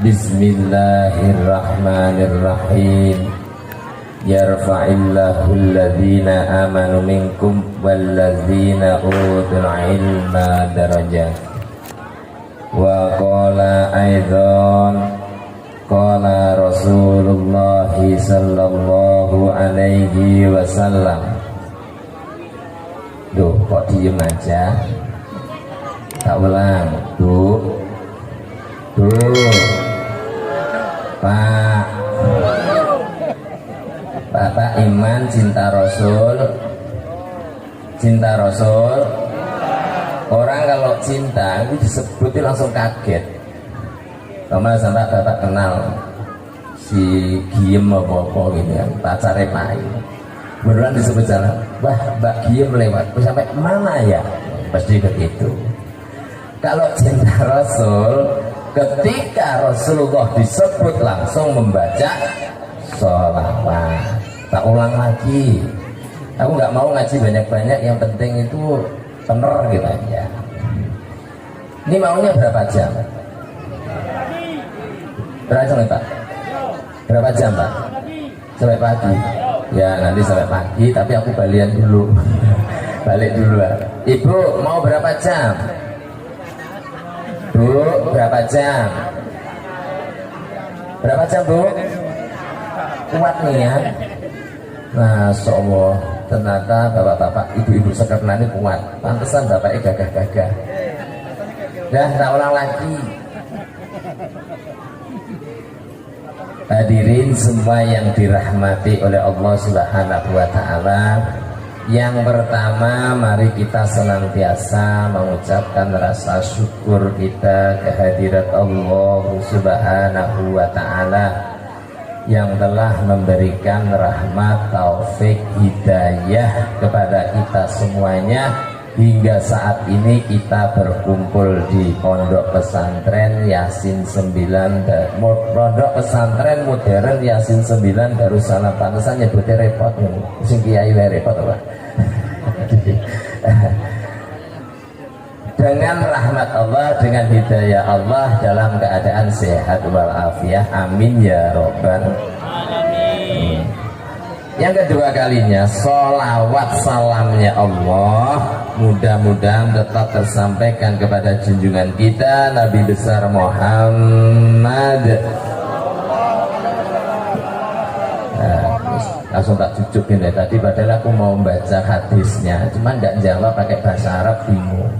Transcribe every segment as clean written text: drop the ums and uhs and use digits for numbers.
Bismillahirrahmanirrahim. Yarfa'illahu alladhina amanu minkum walladzina utul ilma darajat. Wa qala aidan qala Rasulullah sallallahu alaihi wasallam. Duh, kok diem aja? Tak ulang. Duh, Pak Bapak iman cinta Rasul. Orang kalau cinta itu disebutnya langsung kaget. Kemarin sampai Bapak kenal si Giem apa gitu ya, pacarnya Pak. Beneran disebut jalan, wah Mbak Giem lewat, sampai mana ya? Pasti begitu. Kalau cinta Rasul, ketika Rasulullah disebut langsung membaca sholawat. Tak ulang lagi. Aku nggak mau ngaji banyak-banyak, yang penting itu bener gitu aja. Ini maunya berapa jam? Berapa jam Pak? Berapa jam Pak? Sampai pagi. Ya nanti sampai pagi, tapi aku balian dulu. Balik dulu lah. Ibu mau berapa jam? Bu, berapa jam? Berapa jam Bu? Kuat nih ya. Masya Allah, ternyata bapak-bapak, ibu-ibu sekerna ini kuat. Pantesan bapaknya gagah-gagah. Dah, tak ulang lagi. Hadirin semua yang dirahmati oleh Allah Subhanahu wa Ta'ala. Yang pertama, mari kita senantiasa mengucapkan rasa syukur kita kehadirat Allah Subhanahu wa Ta'ala yang telah memberikan rahmat, taufik, hidayah kepada kita semuanya hingga saat ini kita berkumpul di Pondok Pesantren Yasin 9, Pondok Pesantren Modern Yasin 9 Darussalam. Pantesan nyebutnya repot nih, sing kiai repot apa? Dengan rahmat Allah, dengan hidayah Allah, dalam keadaan sehat walafiat, amin ya robbal alamin. Yang kedua kalinya, sholawat salamnya Allah mudah-mudahan tetap tersampaikan kepada junjungan kita Nabi besar Muhammad. Langsung tak cucukin deh tadi, padahal aku mau baca hadisnya, cuman nggak jawab pakai bahasa Arab, bingung.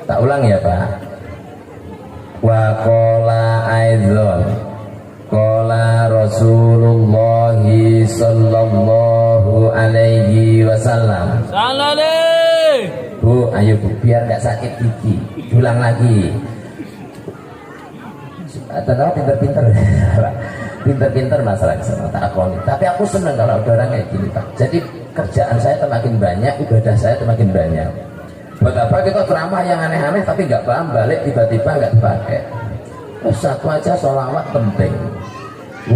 Tak ulang ya Pak. Wa qala aidzon qala Rasulullah sallallahu alaihi wasallam. Bu, ayo Bu, biar nggak sakit gigi. Ulang lagi. Ternyata pinter-pinter. Pinter-pinter masalah kesana tak akoni. Tapi aku seneng kalau ada orang kayak gini Pak. Jadi kerjaan saya semakin banyak, ibadah saya semakin banyak. Buat apa kita ceramah yang aneh-aneh tapi nggak paham, balik tiba-tiba nggak dipakai. Satu aja sholawat penting.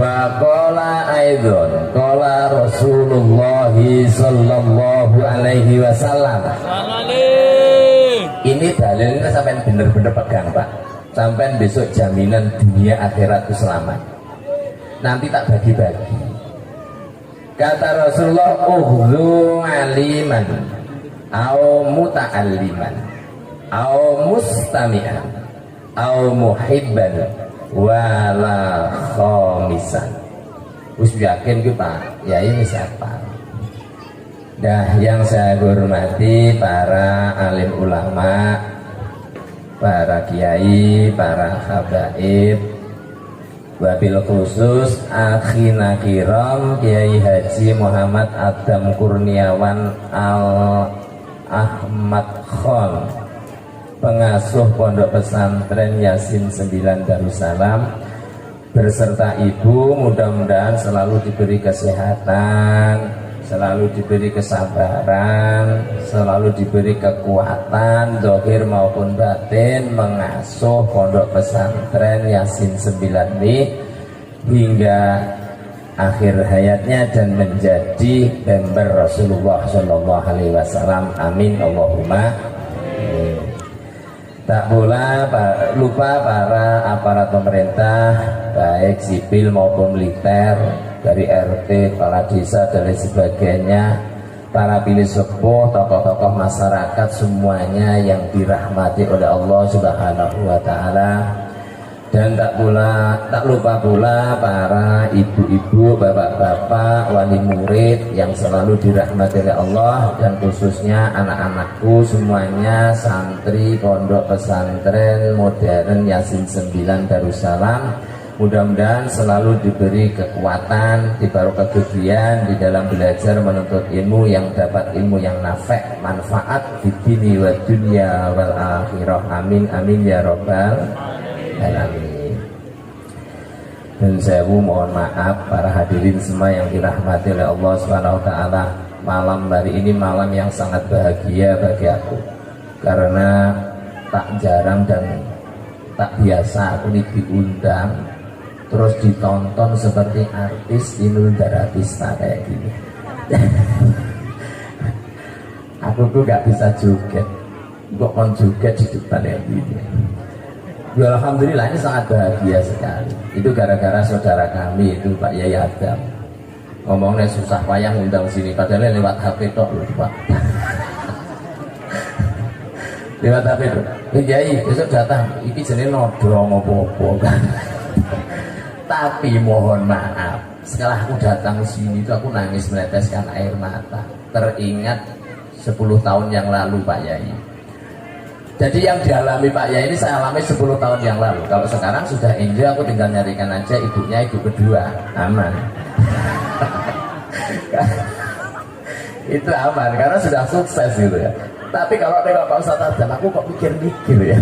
Wa qala aidzon qala Rasulullah sallallahu alaihi wasallam. Ini dalilnya sampai bener-bener pegang Pak. Sampai besok jaminan dunia akhirat itu selamat. Nanti tak bagi-bagi. Kata Rasulullah, uhzu aliman au muta'alliman au mustami'an au muhibban wala khamisan. Wis yakin kita ya ini siapa? Dah, yang saya hormati para alim ulama, para kiai, para habaib, wabil khusus akhina kiram Kiai Haji Muhammad Adam Kurniawan Al Ahmad Khan, pengasuh Pondok Pesantren Yasin 9 Darussalam, beserta ibu, mudah-mudahan selalu diberi kesehatan, selalu diberi kesabaran, selalu diberi kekuatan zahir maupun batin mengasuh Pondok Pesantren Yasin 9 ini hingga akhir hayatnya dan menjadi member Rasulullah Shallallahu Alaihi Wasallam. Amin Allahumma. Tak pula lupa para aparat pemerintah baik sipil maupun militer, dari RT, kepala desa dan lain sebagainya, para pilih sepuh, tokoh-tokoh masyarakat semuanya yang dirahmati oleh Allah Subhanahu wa taala. Dan tak lupa pula para ibu-ibu, bapak-bapak, wali murid yang selalu dirahmati oleh Allah, dan khususnya anak-anakku semuanya, santri pondok pesantren modern Yasin 9 Darussalam. Mudah-mudahan selalu diberi kekuatan, dibawa kegigihan di dalam belajar menuntut ilmu, yang dapat ilmu yang nafi', manfaat di dini wa dunya wal akhirah. Amin amin ya rabbal alamin. Dan saya mohon maaf para hadirin semua yang dirahmati oleh Allah Subhanahu wa taala. Malam hari ini malam yang sangat bahagia bagi aku, karena tak jarang dan tak biasa aku diundang terus ditonton seperti artis Inul Daratista kayak gini. Aku tuh gak bisa joget, kok kon joget di depan kayak gini. Ya, alhamdulillah ini sangat bahagia sekali. Itu gara-gara saudara kami itu Pak Yai Adam. Ngomongnya susah payah undang sini, padahal lewat HP tok loh Pak. Lewat HP tok. Yai besok datang, iki jenenge nodong opo-opo kan. Tapi mohon maaf, setelah aku datang ke sini itu aku nangis meneteskan air mata. Teringat 10 tahun yang lalu Pak Yai. Jadi yang dialami Pak Yai ini saya alami 10 tahun yang lalu. Kalau sekarang sudah enjoy, aku tinggal nyarikan aja ibunya, ibu kedua, aman. Itu aman karena sudah sukses gitu ya. Tapi kalau tengok Pak Ustadz Adam, aku kok mikir-mikir ya.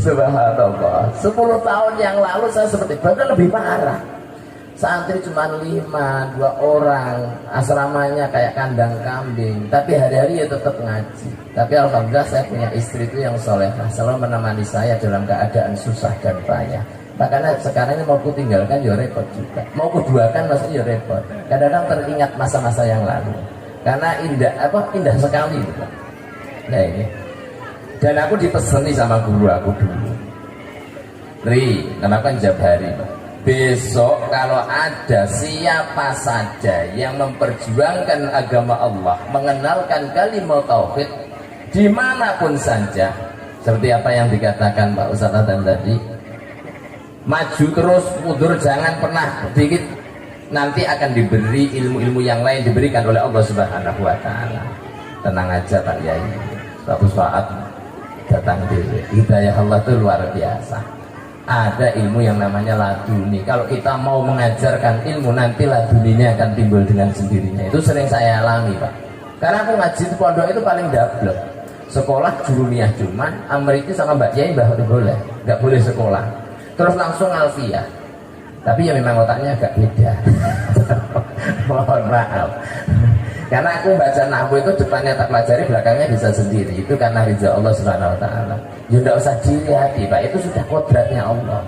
Subhanallah. 10 tahun yang lalu saya seperti bahkan lebih parah. Santri cuma 5, 2 orang, asramanya kayak kandang kambing, tapi hari-hari ya tetap ngaji. Tapi alhamdulillah saya punya istri itu yang solehah, selalu menemani saya dalam keadaan susah dan payah. Makanya sekarang ini mau ku tinggalkan ya repot juga, mau ku duakan maksudnya ya repot. Kadang-kadang teringat masa-masa yang lalu, karena indah sekali gitu. Nah ini, dan aku dipeseni sama guru aku dulu, Ri, kenapa Jabari Pak? Besok kalau ada siapa saja yang memperjuangkan agama Allah, mengenalkan kalimat tauhid dimanapun saja, seperti apa yang dikatakan Pak Ustadz Adam tadi, maju terus, mundur jangan pernah sedikit, nanti akan diberi ilmu-ilmu yang lain diberikan oleh Allah Subhanahu wa taala. Tenang aja Pak Yai, suatu saat datang di hidayah Allah itu luar biasa. Ada ilmu yang namanya laduni. Kalau kita mau mengajarkan ilmu, nanti laduninya akan timbul dengan sendirinya. Itu sering saya alami Pak, karena aku ngaji di pondok itu paling dablek. Sekolah juruniah cuman Amerika sama Mbak Yai boleh, nggak boleh sekolah. Terus langsung alfiyah. Tapi ya memang otaknya agak beda. Mohon maaf. Karena aku baca nahwu itu depannya tak pelajari, belakangnya bisa sendiri. Itu karena ridha Allah Subhanahu wa taala. Ya enggak usah dilihat, Pak. Itu sudah kodratnya Allah.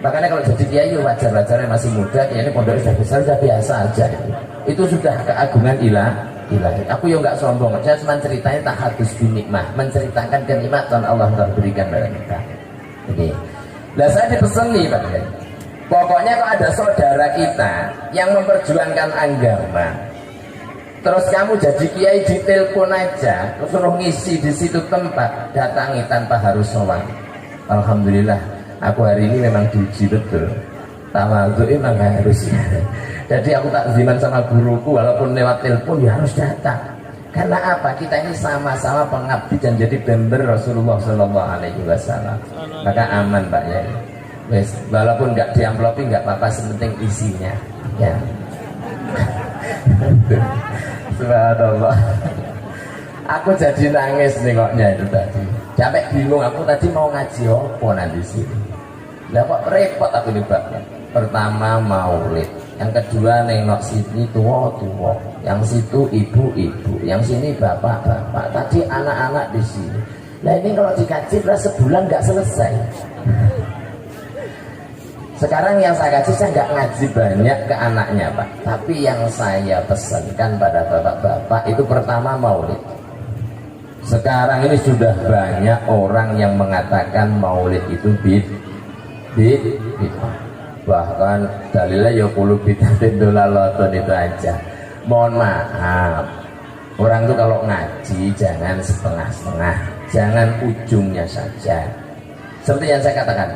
Makanya kalau jadi kiai wajar-wajarnya masih muda, kiai ini pondok sudah besar, sudah biasa aja itu. Itu sudah keagungan ilahi. Aku yang enggak sombong, saya cuma ceritanya tahadus binikmah, menceritakan kenikmatan Allah yang berikan pada kita. Oke. Lah saya dipeseni Pak. Pokoknya kalau ada saudara kita yang memperjuangkan agama, terus kamu jadi kiai di telepon aja, terus suruh ngisi di situ tempat, datangi tanpa harus sholat. Alhamdulillah, aku hari ini memang diuji betul. Tawadhu memang harus. Jadi aku tak ziman sama guruku, walaupun lewat telepon ya harus datang. Karena apa? Kita ini sama-sama pengabdi dan jadi member Rasulullah Shallallahu Alaihi Wasallam. Maka aman Pak ya. Wes, walaupun nggak diamplopi nggak apa-apa, sepenting isinya. Ya. Subhanallah. Aku jadi nangis nengoknya itu tadi. Sampai bingung aku tadi mau ngaji apa nanti sini. Lah kok repot aku nih Pak. Pertama maulid, yang kedua nengok sini tua-tua, yang situ ibu-ibu, yang sini bapak-bapak. Tadi anak-anak di sini. Nah ini kalau dikaji sebulan nggak selesai. Sekarang yang saya kaji, saya nggak ngaji banyak ke anaknya Pak, tapi yang saya pesankan pada bapak-bapak itu pertama maulid. Sekarang ini sudah banyak orang yang mengatakan maulid itu bid'ah. Bahkan dalilnya ya qulu bid'atin dolalatun itu aja. Mohon maaf, orang itu kalau ngaji jangan setengah-setengah, jangan ujungnya saja. Seperti yang saya katakan,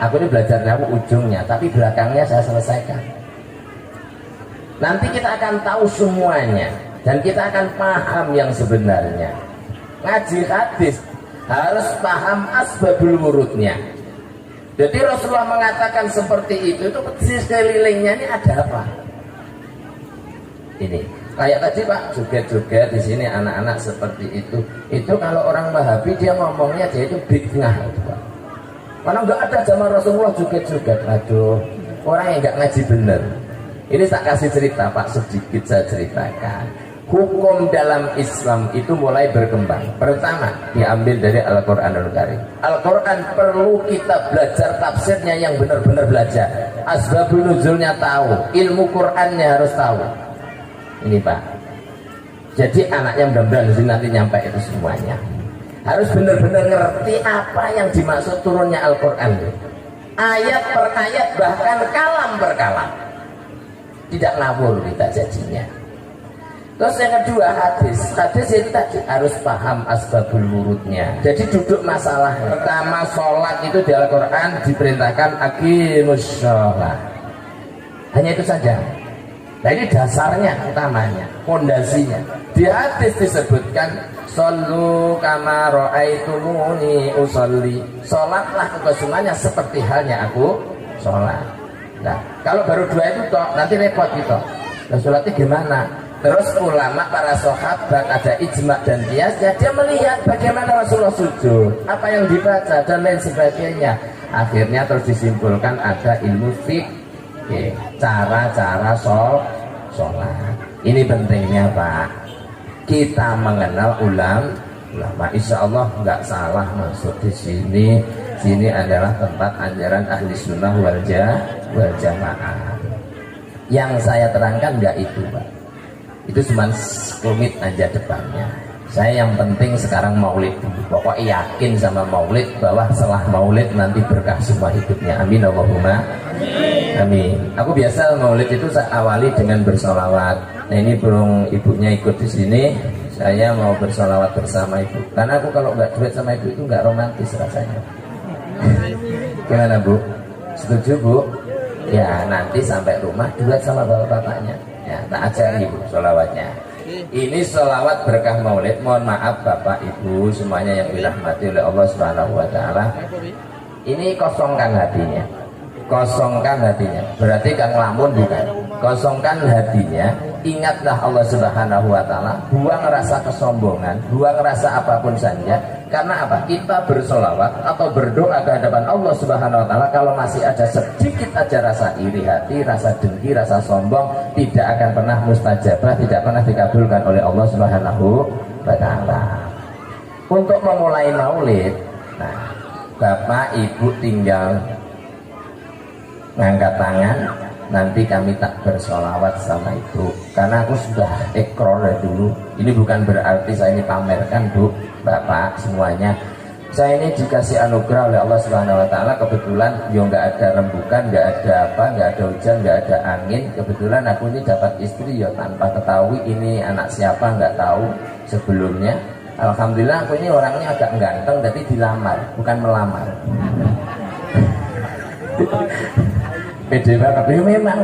aku ini belajar nahu ujungnya, tapi belakangnya saya selesaikan. Nanti kita akan tahu semuanya dan kita akan paham yang sebenarnya. Ngaji hadis harus paham asbabul wurudnya. Jadi Rasulullah mengatakan seperti itu di sekelilingnya ini ada apa? Ini kayak tadi Pak, joget-joget di sini anak-anak seperti itu. Itu kalau orang Wahabi dia ngomongnya dia itu bid'ah itu Pak. Mana nggak ada zaman Rasulullah joget-joget. Aduh, orang yang nggak ngaji bener. Ini tak kasih cerita Pak, sedikit saya ceritakan. Hukum dalam Islam itu mulai berkembang. Pertama diambil dari Al-Quranul Karim. Al-Quran perlu kita belajar tafsirnya yang benar-benar belajar. Asbabun nuzulnya tahu, ilmu Qurannya harus tahu. Ini Pak. Jadi anaknya mudah-mudahan nanti nyampe itu semuanya. Harus benar-benar ngerti apa yang dimaksud turunnya Al-Quran. Ayat per ayat, bahkan kalam per kalam. Tidak ngawur kita jadinya. Terus yang kedua hadis itu tadi harus paham asbabul wurudnya. Jadi duduk masalah pertama sholat itu di Al-Quran diperintahkan aqimus sholat. Hanya itu saja. Nah ini dasarnya utamanya, pondasinya. Di hadis disebutkan shollu kama ra'aitumuni usolli. Sholatlah engkau semuanya seperti halnya aku sholat. Nah kalau baru dua itu toh nanti repot gitu. Nah sholatnya gimana? Terus ulama para sahabat ada ijma dan kiasnya, dia melihat bagaimana Rasulullah sujud, apa yang dibaca dan lain sebagainya. Akhirnya terus disimpulkan ada ilmu fikih, cara-cara sholat. Ini pentingnya Pak. Kita mengenal ulama. Insya Allah nggak salah masuk di sini. Sini adalah tempat ajaran ahli sunnah wal jamaah. Yang saya terangkan nggak itu Pak. Itu cuma komit aja depannya. Saya yang penting sekarang maulid dulu. Pokoknya yakin sama maulid bahwa setelah maulid nanti berkah semua hidupnya. Amin Allahumma amin. Aku biasa maulid itu saya awali dengan bersolawat. Nah ini belum ibunya ikut di sini. Saya mau bersolawat bersama ibu. Karena aku kalau nggak duet sama ibu itu nggak romantis rasanya. Gimana Bu? Setuju Bu? Ya nanti sampai rumah duet sama bapak-bapaknya. Ya, tak ajari Bu sholawatnya. Ini sholawat berkah maulid. Mohon maaf Bapak Ibu semuanya yang dirahmati oleh Allah Subhanahu wa Ta'ala. Ini kosongkan hatinya. Kosongkan hatinya. Berarti kan ngelamun bukan. Kosongkan hatinya. Ingatlah Allah Subhanahu wa Ta'ala. Buang rasa kesombongan, buang rasa apapun saja. Karena apa? Kita bersolawat atau berdoa ke hadapan Allah Subhanahu wa Ta'ala, kalau masih ada sedikit aja rasa iri hati, rasa dengki, rasa sombong, tidak akan pernah mustajabah, tidak pernah dikabulkan oleh Allah Subhanahu wa Ta'ala. Untuk memulai maulid, nah Bapak Ibu tinggal ngangkat tangan, nanti kami tak bersolawat sama ibu. Karena aku sudah ikrar dulu. Ini bukan berarti saya ini pamerkan Bu, Bapak semuanya. Saya ini dikasih anugerah oleh Allah Subhanahu wa Ta'ala. Kebetulan ya nggak ada rembukan, nggak ada apa, nggak ada hujan, nggak ada angin. Kebetulan aku ini dapat istri ya tanpa ketahui ini anak siapa, nggak tahu sebelumnya. Alhamdulillah aku ini orangnya agak ganteng, tapi dilamar, bukan melamar. Pede banget, ya memang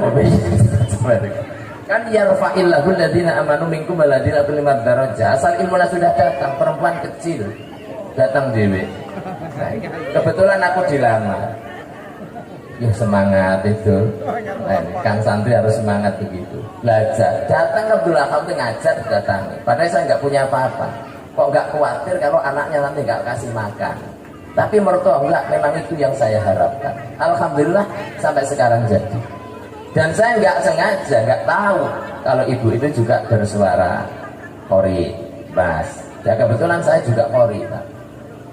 kan yarfa'illahu alladziina amanu minkum walladziina utul ilma darajat. Asal ilmunya sudah datang, perempuan kecil datang dewe. Nah, kebetulan aku dilamar. Ya semangat itu. Nah, Kang santri harus semangat begitu. Belajar. Datang ke Abdullah kamu ngajar datang. Padahal saya nggak punya apa-apa. Kok nggak khawatir kalau anaknya nanti nggak kasih makan. Tapi mertua enggak, memang itu yang saya harapkan. Alhamdulillah sampai sekarang jadi. Dan saya nggak sengaja, nggak tahu kalau ibu itu juga bersuara qori, bas. Ya kebetulan saya juga qori, Pak.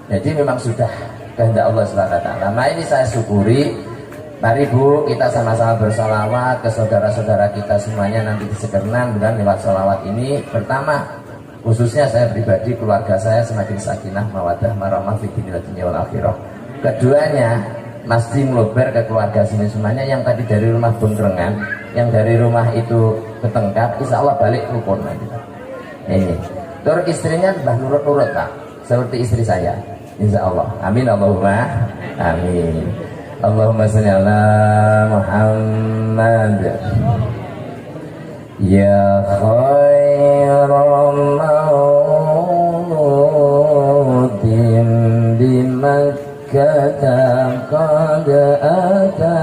Jadi memang sudah kehendak Allah SWT. Nah ini saya syukuri. Mari Bu, kita sama-sama bersolawat ke saudara-saudara kita semuanya nanti di Sekernan, dan lewat solawat ini. Pertama, khususnya saya pribadi, keluarga saya semakin sakinah, mawadah, marhamah fi dunya wal akhirah. Keduanya mesti meluber ke keluarga sini semuanya, yang tadi dari rumah Bengkrengan, yang dari rumah itu Ketengkap, insya Allah balik rukun nanti. Ini terus istrinya Mbah nurut-nurut Pak, seperti istri saya, insya Allah. Amin Allahumma amin. Allahumma sholli ala Muhammad. Ya khairal mauludin di Makkah qad ata,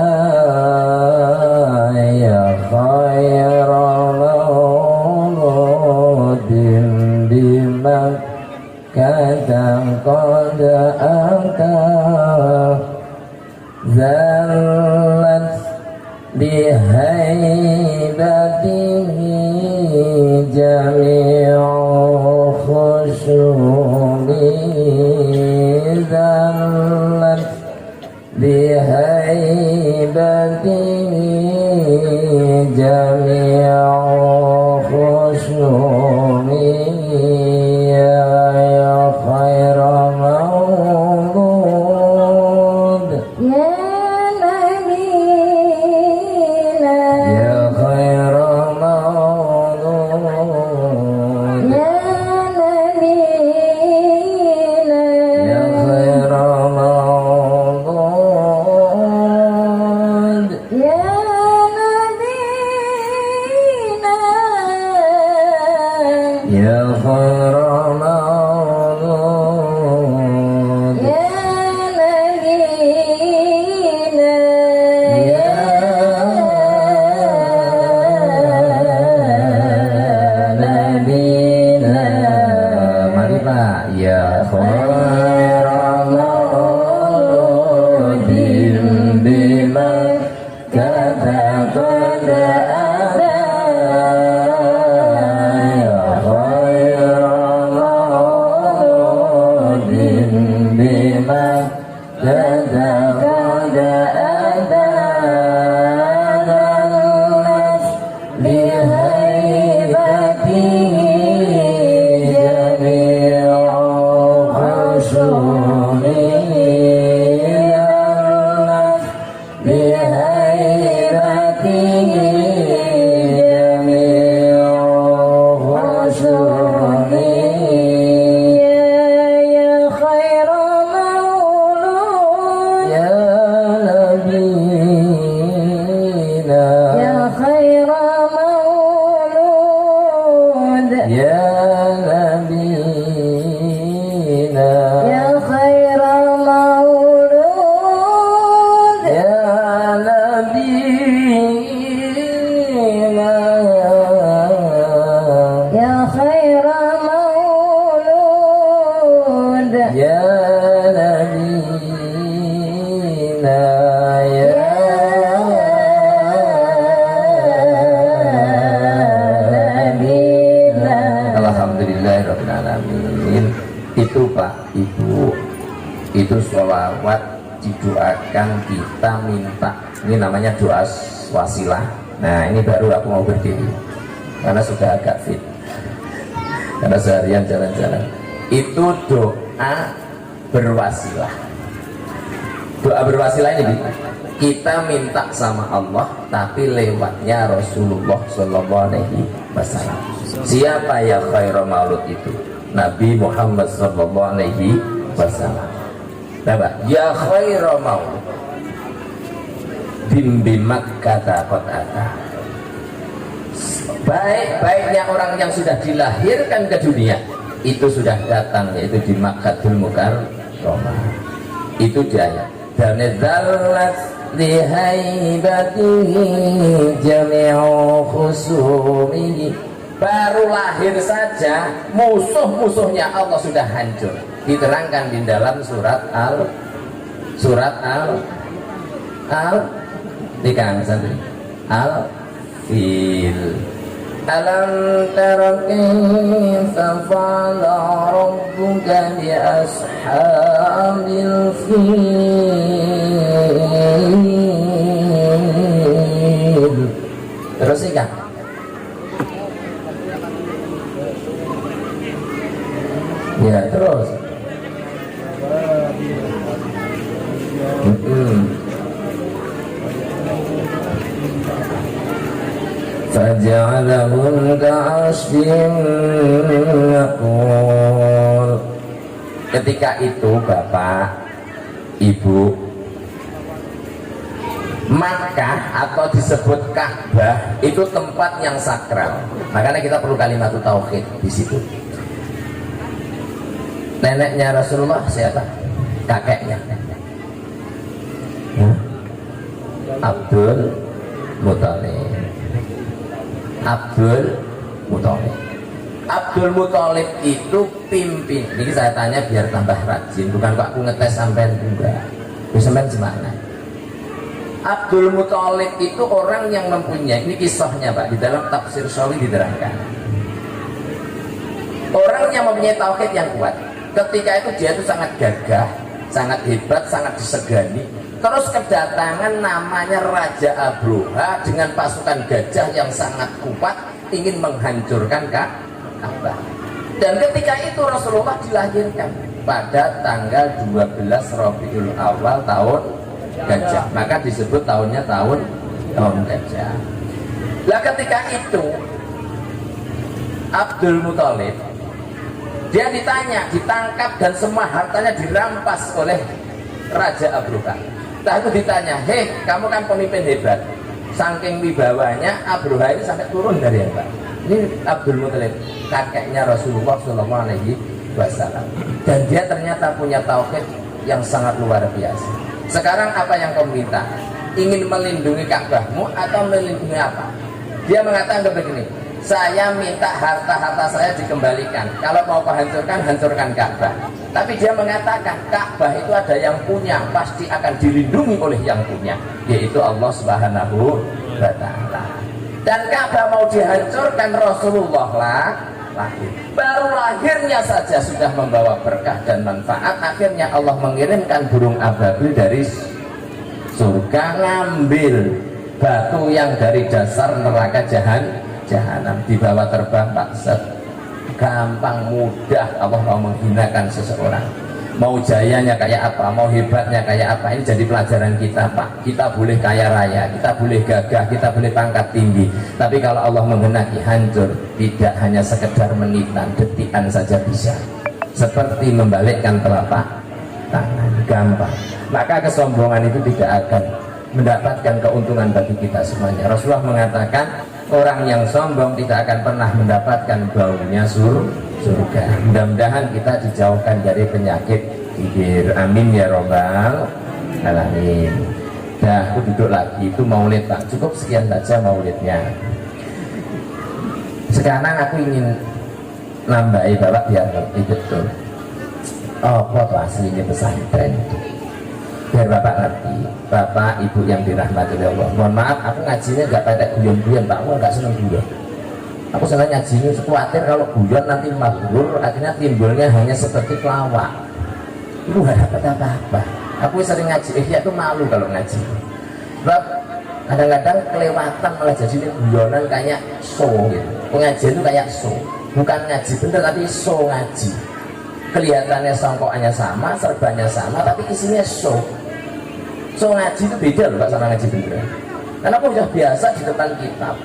ya khairal mauludin di Makkah qad ata, zallat bihaibatihi jami'u khusyumi, zallat bihaibatihi jami'u khusyumi, ya khairal maulud, ya itu Pak Ibu, itu sholawat didoakan, kita minta, ini namanya doa wasilah. Nah ini baru aku mau berdiri karena sudah agak fit, karena seharian jalan-jalan. Itu doa berwasilah. Doa berwasilah ini kita minta sama Allah tapi lewatnya Rasulullah Shallallahu Alaihi Wasallam. Siapa ya khairul maulud itu? Nabi Muhammad Sallallahu Alaihi Wasallam. Ya khairul maulud bimbi Makkah kotata. Baik-baiknya orang yang sudah dilahirkan ke dunia itu sudah datang, yaitu di Makkahul Mukarramah. Itu dia. Dan zallat lihaibatihi jami'u khusumihi. Baru lahir saja musuh-musuhnya Allah sudah hancur. Diterangkan di dalam surat Al Al-Fil. Alam tara kaifa fa'ala rabbuka bi ashabil fil. Terus ikan faja'alahum ka'asfin ma'kul. Ketika itu Bapak Ibu, Makkah atau disebut Ka'bah itu tempat yang sakral. Makanya kita perlu kalimat tauhid di situ. Neneknya Rasulullah siapa? Kakeknya Abdul Muthalib. Abdul Muthalib itu pimpin. Ini saya tanya biar tambah rajin, bukan kok aku ngetes sampean enggak. Sampean gimana? Abdul Muthalib itu orang yang mempunyai, ini kisahnya Pak, di dalam tafsir Shawi diterangkan. Orang yang mempunyai tauhid yang kuat. Ketika itu dia itu sangat gagah, sangat hebat, sangat disegani. Terus kedatangan namanya Raja Abroha dengan pasukan gajah yang sangat kuat ingin menghancurkan Ka'bah. Dan ketika itu Rasulullah dilahirkan pada tanggal 12 Rabiul Awal tahun gajah. Maka disebut tahunnya tahun gajah. Lah ketika itu Abdul Muthalib dia ditanya, ditangkap dan semua hartanya dirampas oleh Raja Abroha. Nah itu ditanya, hei kamu kan pemimpin hebat, saking wibawanya Abroha ini sampai turun dari hebat. Ini Abdul Muthalib, kakeknya Rasulullah SAW, dan dia ternyata punya tauhid yang sangat luar biasa. Sekarang apa yang kau minta? Ingin melindungi Ka'bahmu atau melindungi apa? Dia mengatakan begini, saya minta harta-harta saya dikembalikan. Kalau mau hancurkan, hancurkan Ka'bah. Tapi dia mengatakan Ka'bah itu ada yang punya, pasti akan dilindungi oleh yang punya, yaitu Allah Subhanahu wa Ta'ala. Dan Ka'bah mau dihancurkan, Rasulullah lahir. Baru lahirnya saja sudah membawa berkah dan manfaat. Akhirnya Allah mengirimkan burung ababil dari surga, ngambil batu yang dari dasar neraka jahanam, dibawa terbang Pak. Gampang, mudah Allah mau menghinakan seseorang. Mau jayanya kayak apa, mau hebatnya kayak apa, ini jadi pelajaran kita Pak. Kita boleh kaya raya, kita boleh gagah, kita boleh pangkat tinggi, tapi kalau Allah menghendaki hancur, tidak hanya sekedar menitan, detikan saja bisa. Seperti membalikkan telapak tangan, gampang. Maka kesombongan itu tidak akan mendapatkan keuntungan bagi kita semuanya. Rasulullah mengatakan orang yang sombong tidak akan pernah mendapatkan baunya surga. Mudah-mudahan kita dijauhkan dari penyakit bibir. Amin ya robbal alamin. Dah, aku duduk lagi. Itu maulid Pak. Cukup sekian saja maulidnya. Sekarang aku ingin nambahi Bapak biar ngerti betul. Oh, kok aslinya pesantren itu. Biar Bapak ngerti, Bapak Ibu yang dirahmati oleh Allah. Mohon maaf, aku ngajinya nggak pada guyon-guyon Pak. Aku nggak seneng guyon. Aku senang ngajinya, khawatir kalau guyon nanti mabrur, akhirnya timbulnya hanya seperti pelawak. Itu nggak dapat apa-apa. Aku sering ngaji, dia tuh malu kalau ngaji. Sebab kadang-kadang kelewatan malah jadi guyonan kayak show gitu. Pengajian itu kayak show, bukan ngaji bener tapi show ngaji. Kelihatannya songkokannya sama, serbannya sama, tapi isinya show. Show ngaji itu beda loh Pak sama ngaji bener. Karena aku sudah biasa di depan kitab,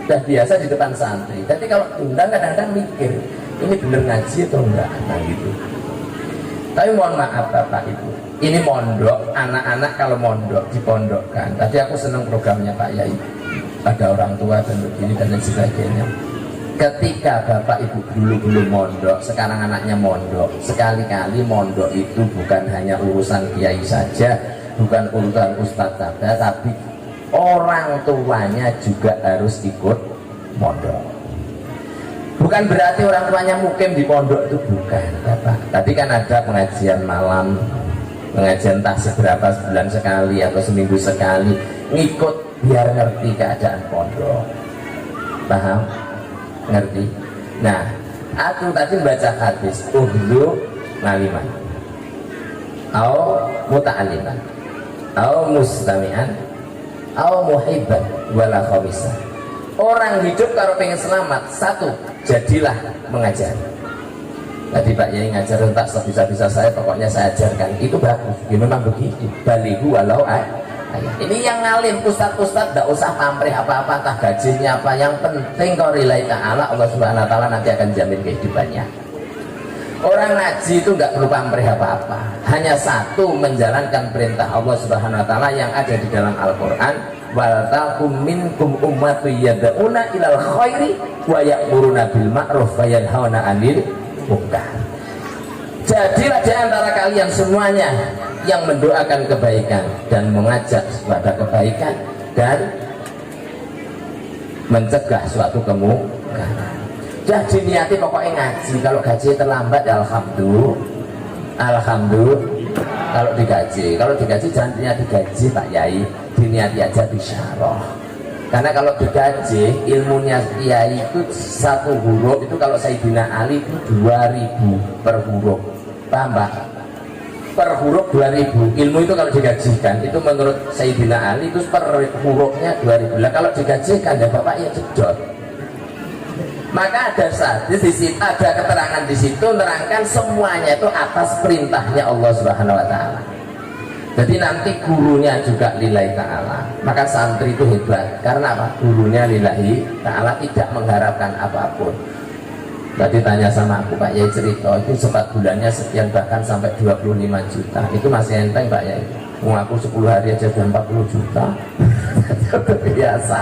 sudah biasa di depan santri. Tapi kalau undang kadang-kadang mikir, ini bener ngaji atau enggak? Nah gitu. Tapi mohon maaf Bapak Ibu, ini mondok, anak-anak kalau mondok dipondokkan. Tadi aku senang programnya Pak Yai, ada orang tua dan begini dan lain sebagainya. Ketika Bapak Ibu dulu belum mondok, sekarang anaknya mondok, sekali-kali mondok itu bukan hanya urusan kiai saja, bukan urusan ustadz saja, tapi orang tuanya juga harus ikut mondok. Bukan berarti orang tuanya mukim di pondok itu, bukan Bapak. Tapi kan ada pengajian malam, pengajian entah seberapa sebulan sekali atau seminggu sekali, ngikut biar ngerti keadaan pondok. Paham? Ngerti? Nah, aku tadi baca hadis uhdu ngaliman au muta'aliman au mustami'an au muhibban wala khamisah. Orang hidup kalau pengen selamat, satu, jadilah mengajar. Tadi Pak Yai ngajar tak sebisa-bisa saya, pokoknya saya ajarkan. Itu bagus, ya memang begitu. Balihu walau Ini yang ngalim, ustad-ustad tidak usah pamrih apa-apa, entah gajinya apa, yang penting kau lillahi ta'ala, Allah subhanahu wa ta'ala nanti akan jamin kehidupannya. Orang ngaji itu nggak perlu pamrih apa-apa, hanya satu, menjalankan perintah Allah subhanahu wa ta'ala yang ada di dalam Al-Quran. Wal takum minkum ummatu yad'una ilal khairi wa ya'muruna bil ma'ruf wa yanhauna 'anil munkar. Jadilah di antara kalian semuanya yang mendoakan kebaikan dan mengajak kepada kebaikan dan mencegah suatu kemungkaran. Jadi niati pokoknya ngaji. Kalau gaji terlambat ya alhamdulillah. Kalau digaji jangan niati gaji Pak Yai, diniati aja bisyarah. Karena kalau digaji ilmunya Kiai itu satu huruf itu, kalau Sayyidina Ali itu 2000 per huruf, tambah per huruf 2000. Ilmu itu kalau digajikan itu menurut Sayyidina Ali itu per hurufnya 2000. Lah kalau digajikan ya Bapak ya jedot. Maka ada hadis di situ, ada keterangan di situ menerangkan semuanya itu atas perintahnya Allah Subhanahu wa taala. Jadi nanti gurunya juga lillahi ta'ala. Maka santri itu hebat. Karena apa? Gurunya lillahi ta'ala, tidak mengharapkan apapun. Tadi tanya sama aku, Pak Yai cerita itu 4 bulannya sekian, bahkan sampai 25 juta. Itu masih enteng Pak Yai. Aku 10 hari aja udah 40 juta. Biasa.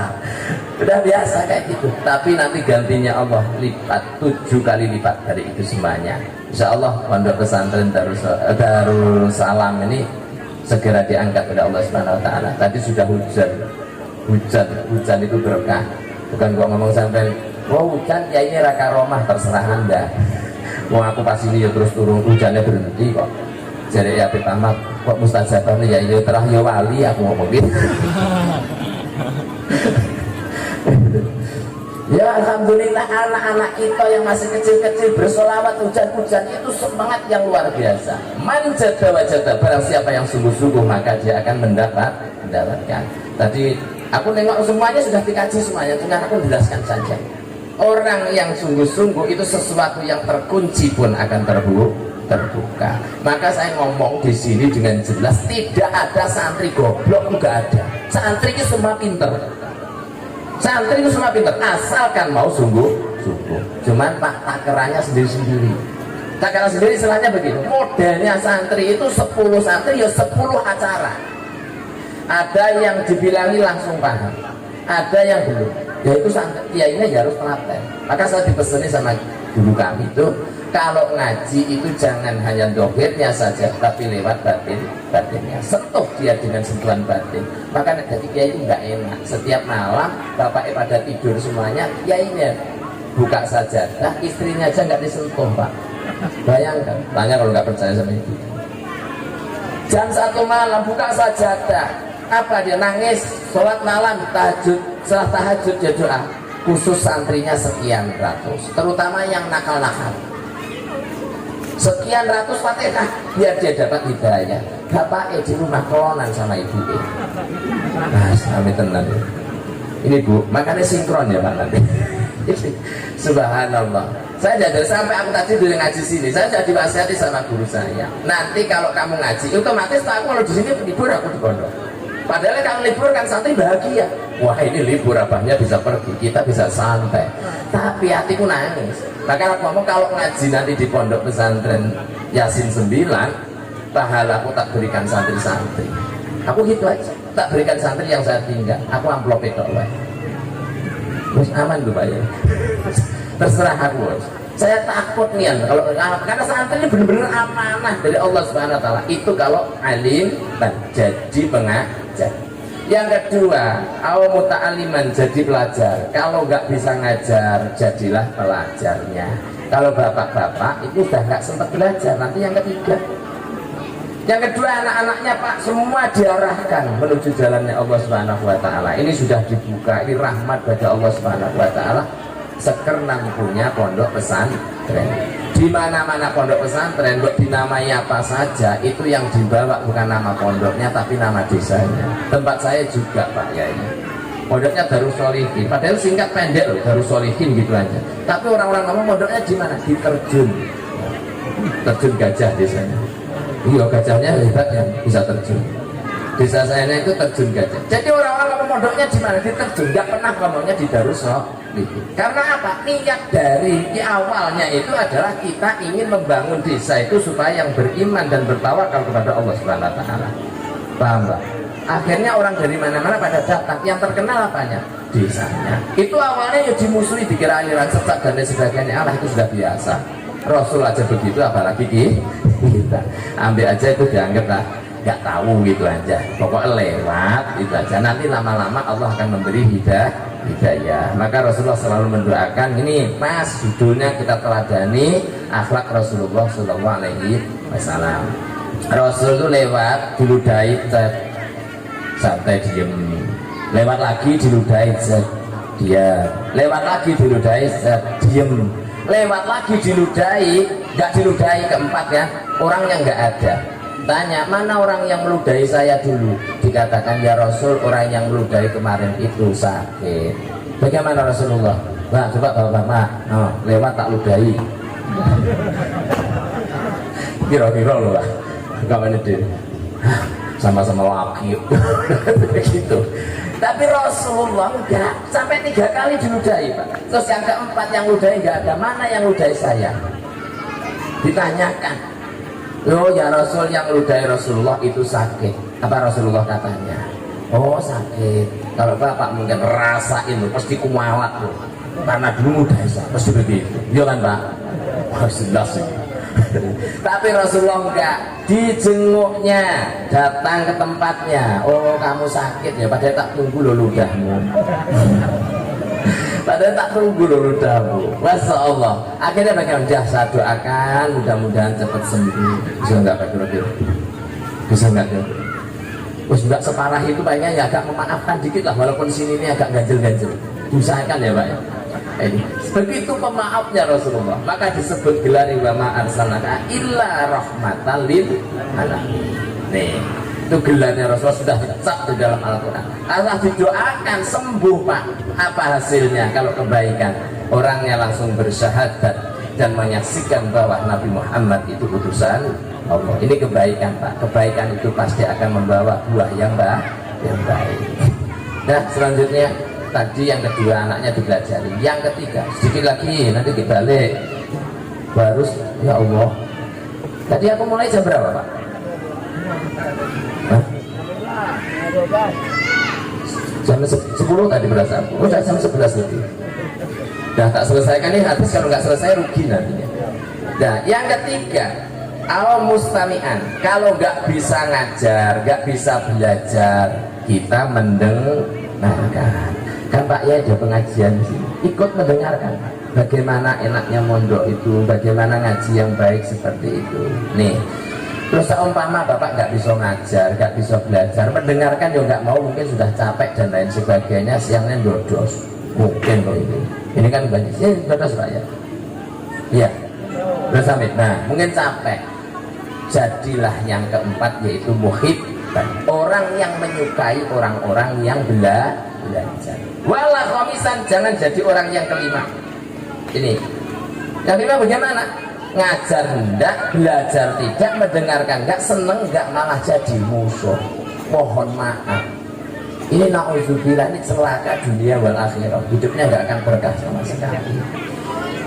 Udah biasa kayak gitu. Tapi nanti gantinya Allah lipat 7 kali lipat dari itu semuanya. Insya Allah pondok pesantren Darussalam ini segera diangkat oleh Allah Subhanahu wa taala. Tadi sudah hujan itu berkah. Bukan gua ngomong sampai hujan ya ini raka romah, terserah Anda. Aku pas ini ya terus turun, hujannya berhenti kok. Jadi ya pertama kok mustajabah nih ya terah ya wali, aku ngomong gitu. Ya alhamdulillah anak-anak kita yang masih kecil-kecil bersolawat hujan-hujan itu semangat yang luar biasa. Man jada wajada, barang siapa yang sungguh-sungguh maka dia akan mendapatkan. Tadi aku nengok semuanya sudah dikaji semuanya, tinggal aku jelaskan saja. Orang yang sungguh-sungguh itu sesuatu yang terkunci pun akan terbuka. Maka saya ngomong di sini dengan jelas, tidak ada santri goblok, enggak ada. Santri itu semua pinter. Santri itu semua pinter, asalkan mau sungguh-sungguh. Cuman Pak takerannya sendiri-sendiri. Takaran sendiri istilahnya begini, modelnya santri itu 10 santri ya 10 acara. Ada yang dibilangi langsung paham, ada yang belum. Ya itu santri, ya ini harus telaten. Maka saya dipeseni sama guru kami itu, kalau ngaji itu jangan hanya dohirnya saja, tapi lewat batinnya. Sentuh dia dengan sentuhan batin. Maka jadi kiai itu nggak enak. Setiap malam bapaknya pada tidur semuanya, kiainya buka sajadah, istrinya aja nggak disentuh Pak. Bayangkan, tanya kalau nggak percaya sama itu. Jam 1 malam buka sajadah, apa dia nangis, sholat malam, tahajud, setelah tahajud dia doa. Khusus santrinya sekian ratus, terutama yang nakal-nakal. Sekian ratus Fatihah biar dia dapat hidayah. Bapaknya di rumah kolonan sama ibu. Nah, kami tenang. Ini Bu, makanya sinkron ya Pak nanti. Subhanallah. Saya jadi sampai aku tadi dulu ngaji sini, saya jadi wasiyati sama guru saya. Nanti kalau kamu ngaji, otomatis aku kalau di sini libur aku di pondok. Padahal kalau libur kan santri bahagia. Wah ini libur abahnya bisa pergi, kita bisa santai. Tapi hatiku nangis. Maka aku ngomong kalau ngaji nanti di pondok pesantren Yasin 9, pahala aku tak berikan santri-santri. Aku gitu aja, tak berikan santri yang saya tinggal. Aku amplop itu lah. Terus aman tuh Pak ya. Terserah aku. Saya takut nih kalau karena santri ini benar-benar amanah dari Allah Subhanahu wa taala. Itu kalau alim dan jadi pengajar. Yang kedua, muta'aliman, jadi pelajar. Kalau nggak bisa ngajar, jadilah pelajarnya. Kalau bapak-bapak itu sudah nggak sempat belajar, nanti yang ketiga. Yang kedua, anak-anaknya Pak semua diarahkan menuju jalannya Allah Subhanahu wa taala. Ini sudah dibuka, ini rahmat bagi Allah Subhanahu wa taala. Sekarang punya pondok pesantren. Di mana-mana pondok pesantren buat dinamai apa saja, itu yang dibawa bukan nama pondoknya tapi nama desanya. Tempat saya juga Pak Yai, pondoknya Darussolihin, padahal singkat pendek loh, Darussolihin gitu aja. Tapi orang-orang ngomong pondoknya di mana? Di terjun gajah desanya. Iya, gajahnya hebat yang bisa terjun. Desa saya itu terjun gajah. Jadi orang-orang pondoknya di mana? Di terjun, nggak pernah ngomongnya di Darussholihin. Karena apa? Niat dari awalnya itu adalah kita ingin membangun desa itu supaya yang beriman dan bertawakal kepada Allah Subhanahu Wa Taala. Paham nggak? Akhirnya orang dari mana-mana pada datang. Yang terkenal apanya? Desanya. Itu awalnya ya dimusuhi, dikira aliran sesat dan lain sebagainya. Allah itu sudah biasa. Rasul aja begitu, apalagi kita. Ambil aja itu dianggap lah nggak tahu gitu aja, pokoknya lewat itu aja. Nanti lama-lama Allah akan memberi hidayah. Maka Rasulullah selalu mendoakan ini pas judulnya kita teladani akhlak Rasulullah Shallallahu Alaihi Wasallam. Rasul itu lewat diludahi santai diem, lewat lagi diludahi dia, lewat lagi diludahi diem, lewat lagi diludahi, nggak diludahi keempat ya, orang yang nggak ada. Tanya, mana orang yang meludahi saya dulu? Dikatakan, ya Rasul, orang yang meludahi kemarin itu sakit. Bagaimana Rasulullah? Nah, coba bapak-bapak, lewat tak ludahi. Kira-kira loh lah, kawan itu sama-sama laki begitu. Tapi Rasulullah enggak, sampai 3 kali diludahi Pak. Terus yang keempat yang ludahi enggak ada. Mana yang ludahi saya? Ditanyakan, loh ya Rasul, yang ludahi Rasulullah itu sakit. Apa Rasulullah katanya? Oh sakit. Kalau bapak mungkin rasain loh, pasti kumalat loh, karena dulu ludahi saya, pasti begitu. Iya kan Pak? Wah jelas sih. Tapi Rasulullah enggak, dijenguknya, datang ke tempatnya. Oh kamu sakit ya, padahal tak tunggu lo ludahmu. Padahal tak tunggu lo ludahmu. Masya Allah. Akhirnya bagaimana? Saya doakan mudah-mudahan cepat sembuh. Bisa enggak Pak Kira-kira? Bisa enggak ya? Terus enggak separah itu Pak ya, agak memaafkan dikit lah, walaupun sini ini agak ganjel-ganjel. Diusahakan ya Pak ya. Begitu pemaafnya Rasulullah, maka disebut gelar wa ma arsalnaka illa rahmatan lil alamin. Nih, itu gelarnya Rasulullah sudah dicap di dalam Al-Quran. Allah didoakan sembuh Pak. Apa hasilnya? Kalau kebaikan, orangnya langsung bersyahadat dan menyaksikan bahwa Nabi Muhammad itu utusan Allah. Ini kebaikan Pak. Kebaikan itu pasti akan membawa buah yang baik. Nah selanjutnya, tadi yang kedua anaknya dipelajari, yang ketiga sedikit lagi nanti dibalik. Baru ya Allah, tadi aku mulai jam berapa Pak? Hah? Jam 10 tadi berasa aku. Oh jam 11 lebih. Nah tak selesaikan ini hadis, kalau nggak selesai rugi nantinya. Nah yang ketiga, al mustami'an, kalau nggak bisa ngajar, nggak bisa belajar, kita mendengarkan. Kan Pak ya ada pengajian sih, ikut mendengarkan bagaimana enaknya mondok itu, bagaimana ngaji yang baik seperti itu. Nih, terus seumpama Bapak nggak bisa ngajar, nggak bisa belajar, mendengarkan juga nggak mau, mungkin sudah capek dan lain sebagainya, siangnya dodos, mungkin kok ini. Ini kan banyak, ya dodos Pak ya. Iya, terus sampai, nah mungkin capek. Jadilah yang keempat yaitu muhib, orang yang menyukai orang-orang yang belajar. Wala khamisan, jangan jadi orang yang kelima. Ini yang kelima bagaimana? Ngajar hendak, belajar tidak, mendengarkan enggak, seneng enggak, malah jadi musuh. Mohon maaf, ini na'udzubillah, ini celaka dunia wal akhirah. Hidupnya enggak akan berkah sama sekali.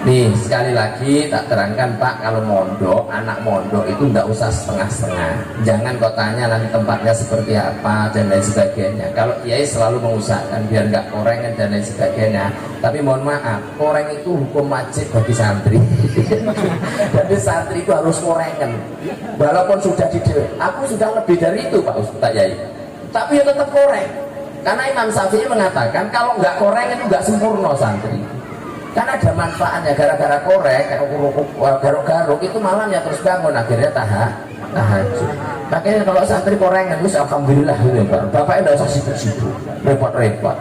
Nih sekali lagi tak terangkan Pak, kalau mondok, anak mondok itu enggak usah setengah-setengah. Jangan kau tanya nanti tempatnya seperti apa dan lain sebagainya. Kalau kiai selalu mengusahakan biar enggak korengan dan lain sebagainya. Tapi mohon maaf, koreng itu hukum wajib bagi santri. Jadi santri itu harus korengan. Walaupun sudah aku sudah lebih dari itu Pak Ustaz Yai. Tapi ya tetap koreng. Karena Imam Syafi'i mengatakan kalau enggak koreng itu enggak sempurna santri. Karena ada manfaatnya, gara-gara korek, garuk-garuk itu malamnya terus bangun, akhirnya tahajud. Makanya kalau santri korengan, alhamdulillah gitu Pak. Bapaknya udah usah sibuk-sibuk, repot-repot.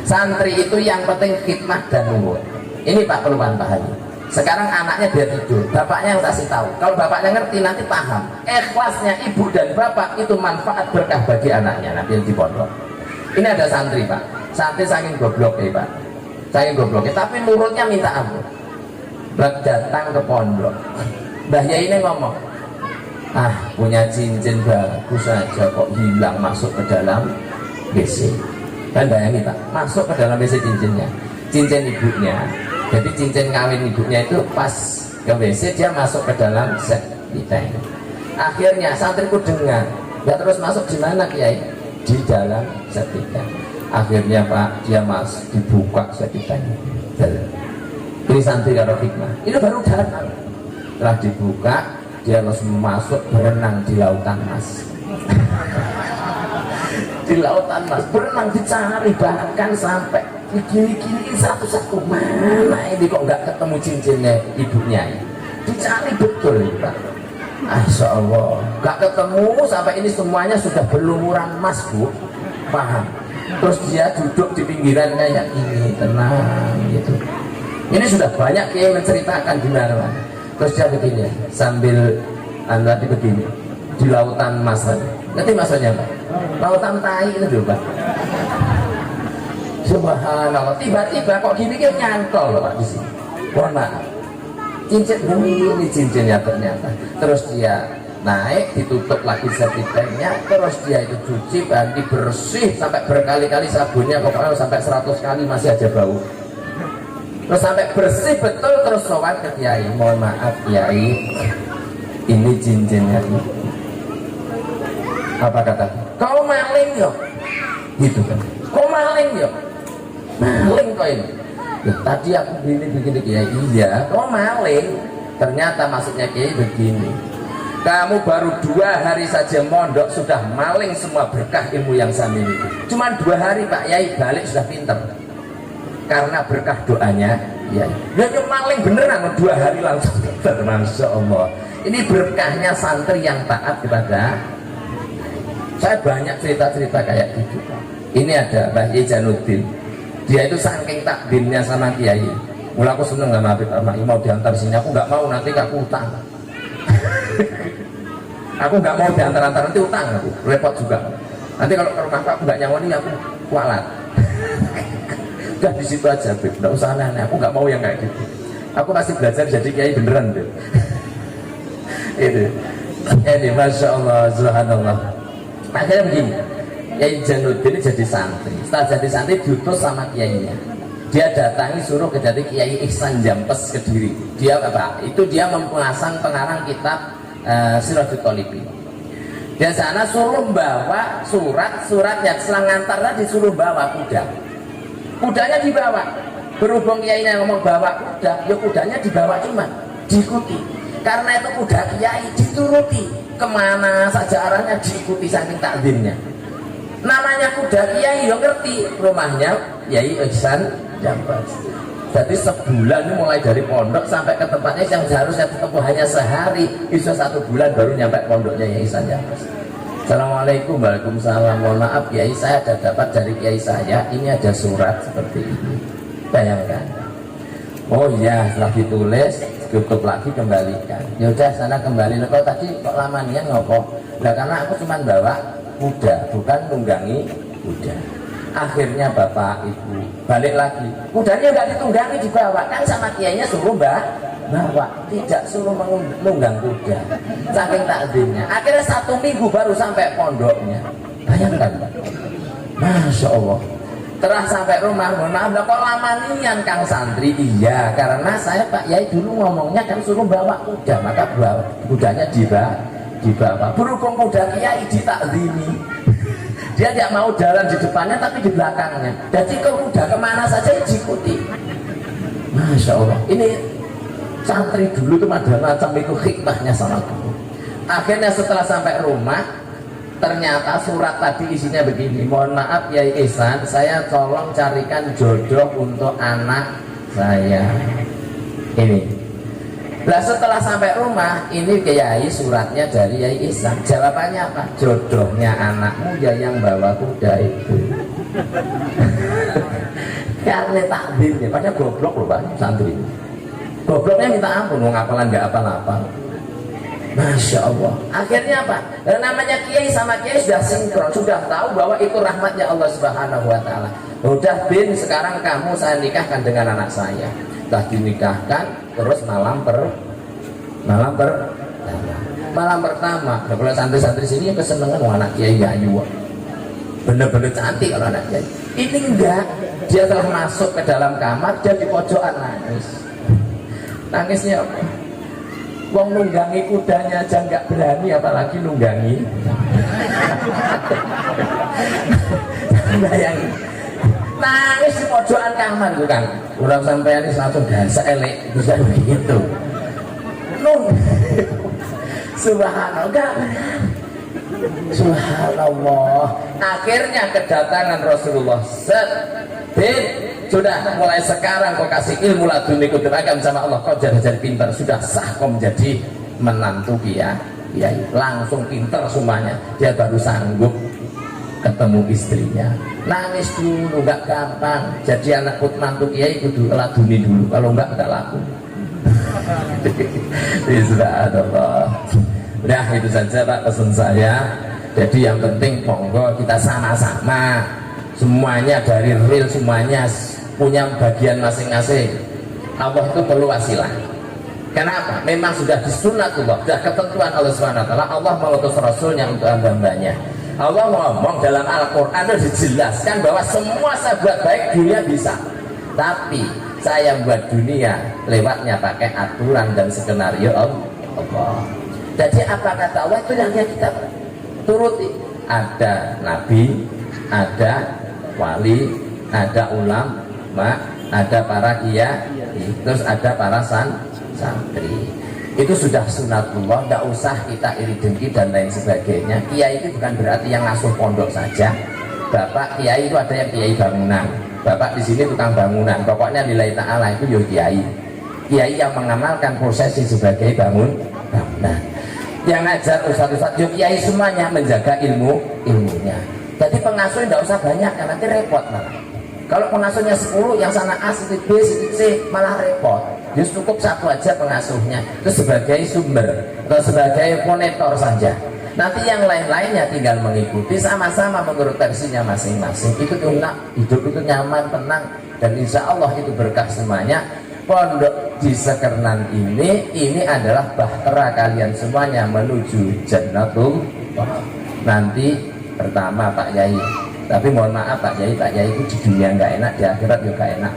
Santri itu yang penting khidmat dan nurut. Ini Pak perlu pahami. Sekarang anaknya dia tidur, bapaknya yang kasih tahu. Kalau bapaknya ngerti nanti paham. Ikhlasnya ibu dan bapak itu manfaat berkah bagi anaknya nanti di pondok. Ini ada santri Pak, santri saking goblok ya Pak. Saya gobloknya, tapi nurutnya minta ampun. Datang ke pondok, Mbah Yai ini ngomong, punya cincin bagus saja kok hilang masuk ke dalam WC. Kan bayangin tak, masuk ke dalam WC cincin ibunya. Jadi cincin kawin ibunya itu pas ke WC dia masuk ke dalam septic tank. Akhirnya santriku dengar, ya terus masuk di mana Kiai? Di dalam septic tank. Akhirnya Pak dia dibuka septic tank. Ini santri karo hikmah. Ini baru datang. Setelah dibuka dia harus masuk berenang di lautan Mas. Di lautan Mas berenang dicari bahkan sampai gini-gini satu-satu, mana ini kok nggak ketemu cincinnya ibunya ya? Dicari betul ya Pak. Masya Allah nggak ketemu sampai ini semuanya sudah berlumuran emas Bu, paham? Terus dia duduk di pinggiran kayak ini tenang gitu. Ini sudah banyak yang menceritakan di mana. Terus dia begini sambil tadi begini di lautan emas. Nanti maksudnya Pak, lautan tai itu juga Pak. Subhanallah, tiba-tiba kok gini kan nyantol loh Pak di sini. Mohon maaf, cincin ini cincinnya ternyata. Terus dia naik, ditutup lagi septic tanknya, terus dia itu cuci, ganti bersih sampai berkali-kali sabunnya, pokoknya sampai 100 kali masih aja bau. Terus sampai bersih betul, terus sowan ke Kiai, mohon maaf Kiai, ini cincinnya ini. Apa kata? Kau maling yo, gitu kan? Kau maling yo. Maling kau ini. Tadi aku begini Kiai. Iya, kau maling. Ternyata maksudnya Kiai begini. Kamu baru 2 hari saja mondok sudah maling semua berkah ilmu yang saya miliki. Cuman 2 hari Pak Yai balik sudah pinter. Karena berkah doanya Yai. Dia maling beneran 2 hari langsung pinter. Masya Allah. Ini berkahnya santri yang taat kepada. Saya banyak cerita-cerita kayak gitu. Ini ada Mbah Yai Januddin. Dia itu saking takbirnya sama Kiai. Mula aku seneng sama Habib Ahmad, mau diantar sini. Aku nggak mau, nanti aku utang. Aku nggak mau diantar-antar, nanti utang aku, repot juga. Nanti kalau ke rumah aku nggak nyawani, aku kualat. Udah di situ aja, Beb. Nggak usah aneh-aneh. Aku nggak mau yang kayak gitu. Aku masih belajar jadi Kiai beneran, Beb. Ini Masya Allah, Subhanallah. Akhirnya begini. Kiai Januddin jadi santri. Setelah jadi santri diutus sama kiainya. Dia datangi suruh ke jadi Kiai Ihsan Jampes Kediri. Dia apa? Itu dia memasang pengarang kitab Sirajul Talibin. Dia sana suruh bawa suratnya selang ngantar disuruh bawa kuda. Kudanya dibawa. Berhubung kiainya ngomong bawa kuda, ya kudanya dibawa cuma diikuti. Karena itu kuda kiai dituruti kemana saja arahnya diikuti saking takdirnya. Namanya kuda Kiai yang ngerti rumahnya Kiai Ihsan Jampes. Jadi sebulan mulai dari pondok sampai ke tempatnya yang seharusnya ditempuh hanya sehari, bisa 1 bulan baru nyampe pondoknya Kiai Ihsan Jampes. Assalamualaikum, waalaikumsalam. Mohon maaf Kiai, saya ada dapat dari Kiai saya, ini ada surat seperti ini. Bayangkan. Oh iya, setelah ditulis, tutup lagi, kembalikan. Ya udah sana kembali. Kok tadi kok lama nian ngopo? Nah karena aku cuma bawa kuda, bukan tunggangi kuda. Akhirnya bapak ibu balik lagi, kudanya nggak ditunggangi, dibawa. Kan sama kiainya suruh bawa, tidak suruh menunggang kuda. Saking takdirnya. Akhirnya 1 minggu baru sampai pondoknya. Bayangkan Pak. Masya Allah. Terah sampai rumah, mohon maaf kok lama nian Kang Santri. Iya, karena saya Pak Yai dulu ngomongnya kan suruh bawa kuda, maka kudanya dibawa. Berhubung kuda Kiai ditakzimi, dia tidak mau jalan di depannya tapi di belakangnya. Jadi kuda kemana saja diikuti. Masya Allah. Ini santri dulu tuh macam itu hikmahnya sama guru. Akhirnya setelah sampai rumah, ternyata surat tadi isinya begini. Mohon maaf Yai Ihsan, saya tolong carikan jodoh untuk anak saya. Ini. Nah setelah sampai rumah, ini Kiai suratnya dari Yai Ihsan. Jawabannya apa? Jodohnya anakmu ya yang bawa kuda itu. Karena takdirnya, padahal goblok loh Pak santri. Gobloknya minta ampun, mau ngapalan nggak apa-apa. Masya Allah. Akhirnya apa? Dan namanya Kiai sama Kiai sudah sinkron, sudah tahu bahwa itu rahmatnya Allah Subhanahu Wa Taala. Udah bin, sekarang kamu saya nikahkan dengan anak saya. Setelah dinikahkan, terus malam malam pertama. Nah, kalau santri-santri sini kesenangan anak kiai ayu, bener-bener cantik kalau anak kiai. Ini enggak, dia telah masuk ke dalam kamar, dia di pojokan nangis. Nangisnya apa? Wong nunggangi kudanya aja nggak berani, apalagi nunggangi. Bayangin, nangis di pojokan kamar itu kan. Orang sampai ini langsung gasa elek, bisa begitu. Subhanallah, enggak benar. Subhanallah. Akhirnya kedatangan Rasulullah. Sudah mulai sekarang kau kasih ilmu laduni kudrakan sama Allah, kau jadi pintar, sudah sah kau menjadi menantu ya. Langsung pintar semuanya. Dia baru sanggup ketemu istrinya. Nangis dulu, nggak gampang. Jadi anak mantu kiai kudu laduni dulu, kalau nggak laku. Subhanallah. Udah itu saja Pak pesan saya. Jadi yang penting monggo kita sama-sama, semuanya dari real, semuanya punya bagian masing-masing. Allah itu perlu wasilah. Kenapa? Memang sudah disunatullah, sudah ketentuan Allah SWT. Allah mengutus Rasulnya untuk hamba-hambanya. Allah ngomong dalam Al-Quran itu dijelaskan bahwa semua saya buat baik dunia bisa, tapi saya buat dunia lewatnya pakai aturan dan skenario Allah. Jadi apa kata Allah itu yang kita turuti. Ada nabi, ada wali, ada ulama, ada para kiai, terus ada para santri. Itu sudah sunatullah, tidak usah kita iri dengki dan lain sebagainya. Kiai itu bukan berarti yang ngasuh pondok saja. Bapak kiai itu ada yang kiai bangunan. Bapak di sini tukang bangunan. Pokoknya nilai ta'ala itu yo kiai. Kiai yang mengamalkan prosesi sebagai bangunan. Yang ngajar ustaz-ustaz yo kiai semuanya menjaga ilmunya. Jadi pengasuh tidak usah banyak, ya nanti repot malah. Kalau pengasuhnya 10, yang sana A, sisi B, sisi C, malah repot. Just cukup satu aja pengasuhnya, itu sebagai sumber atau sebagai monitor saja. Nanti yang lain-lainnya tinggal mengikuti sama-sama menurut versinya masing-masing. Itu enak, hidup itu nyaman, tenang, dan insya Allah itu berkah semuanya. Pondok di Sekernan ini adalah bahtera kalian semuanya menuju Jannatul. Nanti pertama Pak Yai, tapi mohon maaf Pak Yai itu di dunia nggak enak, di akhirat juga enak.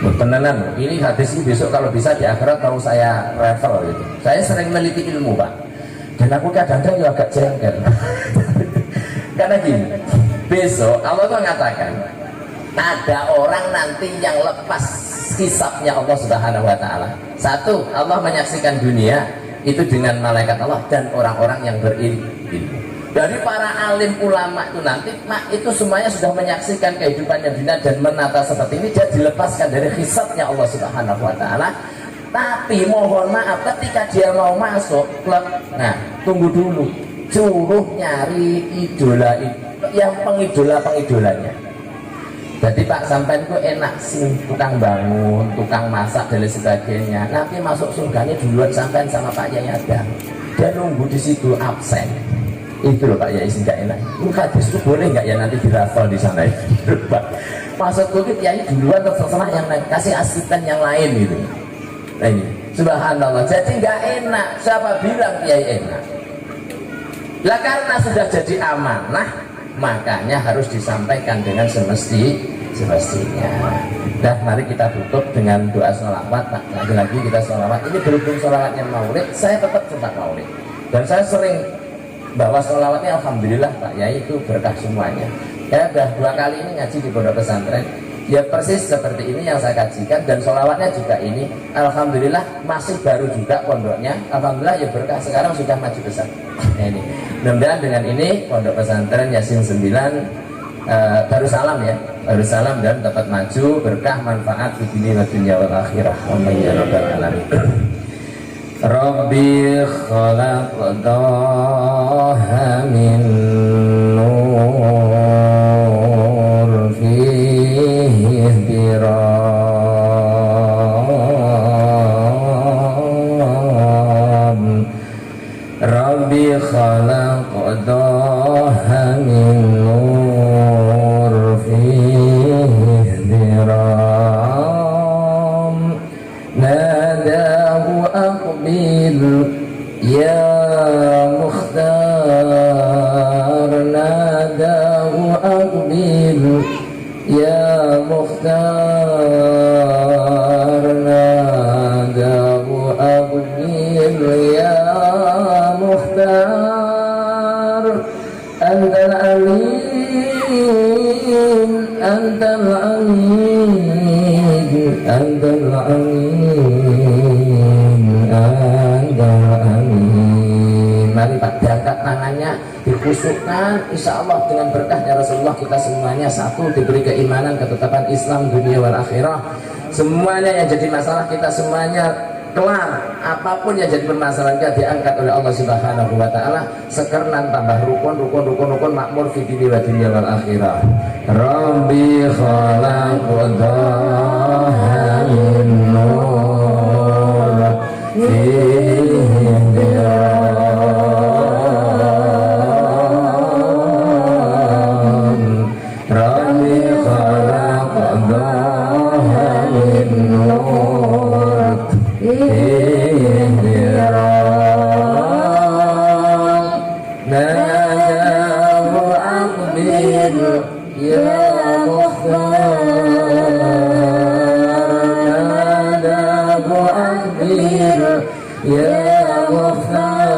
Beneran, ini hadis ini besok kalau bisa di akhirat mau saya refer gitu. Saya sering meneliti ilmu Pak, dan aku kadang-kadang juga agak jengkel. Karena gini, besok Allah tuh mengatakan ada orang nanti yang lepas hisabnya Allah Subhanahu Wa Taala. Satu, Allah menyaksikan dunia itu dengan malaikat Allah dan orang-orang yang berilmu. Dari para alim ulama itu nanti, itu semuanya sudah menyaksikan kehidupannya dunia dan menata seperti ini, dia dilepaskan dari hisabnya Allah Subhanahu Wa Taala. Tapi mohon maaf, ketika dia mau masuk klub, nah tunggu dulu, suruh nyari idola yang pengidolanya. Jadi Pak sampean itu enak sih, tukang bangun, tukang masak dan lain sebagainya. Nanti masuk surganya duluan sampean sama Pak Yai ada. Dia nunggu di situ absen. Itu loh Pak Yai sih nggak enak. Hadis itu boleh nggak ya nanti dirafal di sana itu Pak. Masuk Yai Yai duluan terserah yang lain, kasih asisten yang lain gitu. Nah ini subhanallah, jadi nggak enak. Siapa bilang Yai enak? Lah karena sudah jadi amanah, makanya harus disampaikan dengan semestinya. Nah mari kita tutup dengan doa sholawat. Lagi-lagi kita sholawat. Ini berhubung sholawatnya maulid, saya tetap sempat maulid. Dan saya sering bawa sholawatnya, alhamdulillah Pak Yai itu berkah semuanya. Saya sudah 2 kali ini ngaji di pondok pesantren, ya persis seperti ini yang saya kajikan, dan sholawatnya juga ini. Alhamdulillah masih baru juga pondoknya. Alhamdulillah ya berkah, sekarang sudah maju besar. Nah ini mudah-mudahan dengan ini pondok pesantren Yasin 9 Darussalam ya, Darussalam, dan dapat maju berkah manfaat di dunia wa dunya wal akhirah. Amin ya rabbal alamin. Rabbi khalaqtaha min nur fihi ihtiram. Rabbi khalaqtaha min nur fihi ihtiram. Nadahu aqbil يا مختار ناداه أقبل يا مختار أنت الأمين أنت الأمين أنت الأمين أنت الأمين. Mari Pak, diangkat tangannya, dikusukkan, insya Allah dengan berkahnya Rasulullah kita semuanya satu, diberi keimanan, ketetapan Islam dunia wal akhirah. Semuanya yang jadi masalah kita semuanya kelar, apapun yang jadi permasalahan kita diangkat oleh Allah Subhanahu wa taala, sekernan tambah rukun makmur fi dini wa dunya wal akhirah. Rabbi khalaqaha min nur Rabbi khalaqaha min nur nadahu aqbil ya mukhtar nadahu aqbil ya mukhtar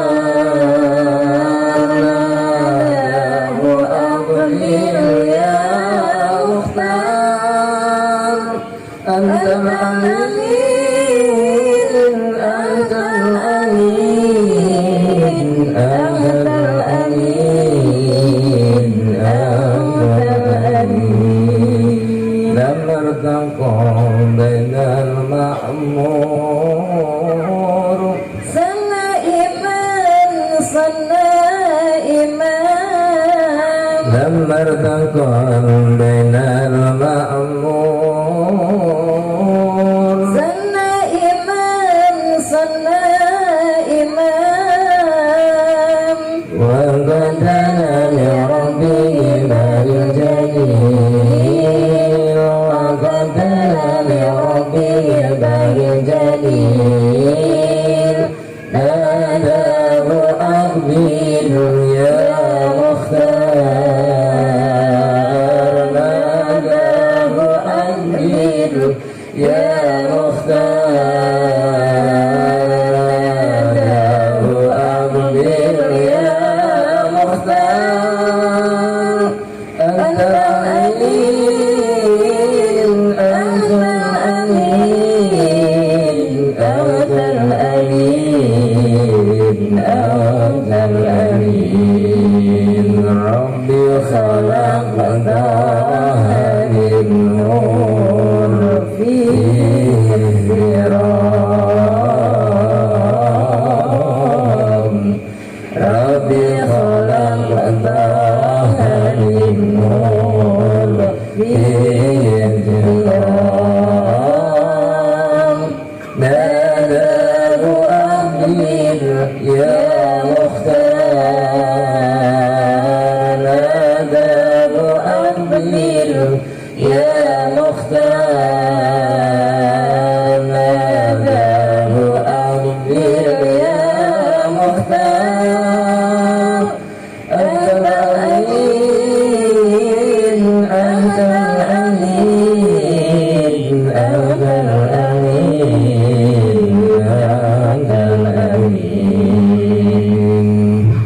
nadahu aqbil ya mukhtar antal amin antal amin antal amin antal amin lam artaqam bainal ma'mur sana imam lam artaqam bainal ma'mur sana imam wa qadana li rabbihi bil jalil wa qadana li rabbihi bil jalil nadahu aqbil ya mukhtar nadahu aqbil ya mukhtar nadahu aqbil ya mukhtar antal amin antal amin antal amin antal amin Rabbi khalaqaha min nur fihi ram Rabbi khalaqaha min nur fihi ram nadahu aqbil ya mukhtar nadahu aqbil ya mukhtar nadahu aqbil ya mukhtar antal amin antal amin antal amin antal amin.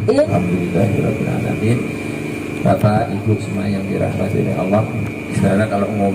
Alhamdulillahirabbil alamin. Bapak Ibu semua yang dirahmati oleh Allah, saudara, kalau ngomong